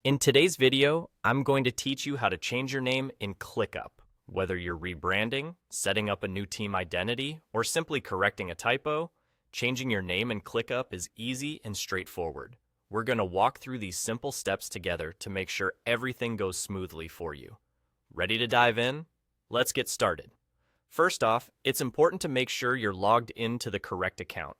In today's video, I'm going to teach you how to change your name in ClickUp. Whether you're rebranding, setting up a new team identity, or simply correcting a typo, changing your name in ClickUp is easy and straightforward. We're going to walk through these simple steps together to make sure everything goes smoothly for you. Ready to dive in? Let's get started. First off, it's important to make sure you're logged into the correct account.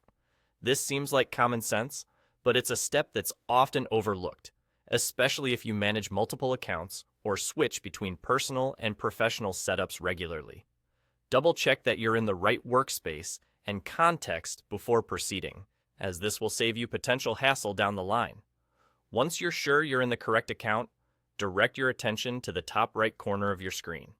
This seems like common sense, but it's a step that's often overlooked, especially if you manage multiple accounts or switch between personal and professional setups regularly. Double check that you're in the right workspace and context before proceeding, as this will save you potential hassle down the line. Once you're sure you're in the correct account, direct your attention to the top right corner of your screen.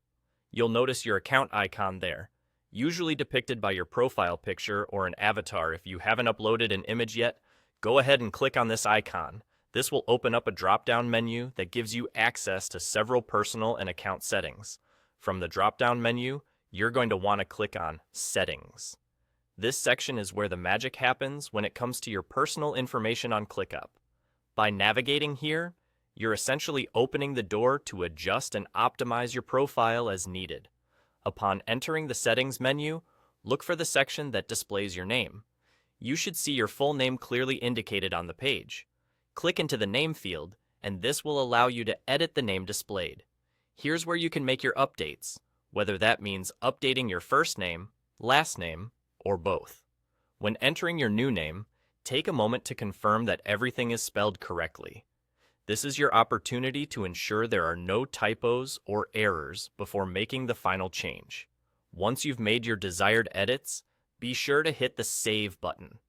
You'll notice your account icon there, usually depicted by your profile picture or an avatar. If you haven't uploaded an image yet, go ahead and click on this icon. This will open up a drop-down menu that gives you access to several personal and account settings. From the drop-down menu, you're going to want to click on Settings. This section is where the magic happens when it comes to your personal information on ClickUp. By navigating here, you're essentially opening the door to adjust and optimize your profile as needed. Upon entering the Settings menu, look for the section that displays your name. You should see your full name clearly indicated on the page. Click into the name field, and this will allow you to edit the name displayed. Here's where you can make your updates, whether that means updating your first name, last name, or both. When entering your new name, take a moment to confirm that everything is spelled correctly. This is your opportunity to ensure there are no typos or errors before making the final change. Once you've made your desired edits, be sure to hit the Save button.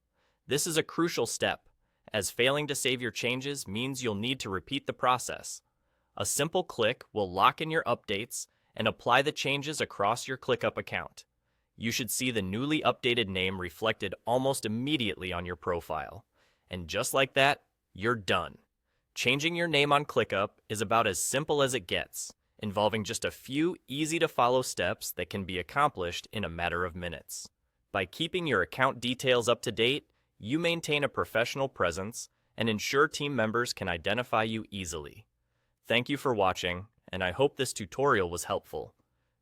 This is a crucial step, as failing to save your changes means you'll need to repeat the process. A simple click will lock in your updates and apply the changes across your ClickUp account. You should see the newly updated name reflected almost immediately on your profile. And just like that, you're done. Changing your name on ClickUp is about as simple as it gets, involving just a few easy-to-follow steps that can be accomplished in a matter of minutes. By keeping your account details up to date, you maintain a professional presence and ensure team members can identify you easily. Thank you for watching, and I hope this tutorial was helpful.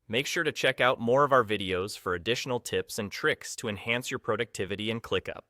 Make sure to check out more of our videos for additional tips and tricks to enhance your productivity in ClickUp.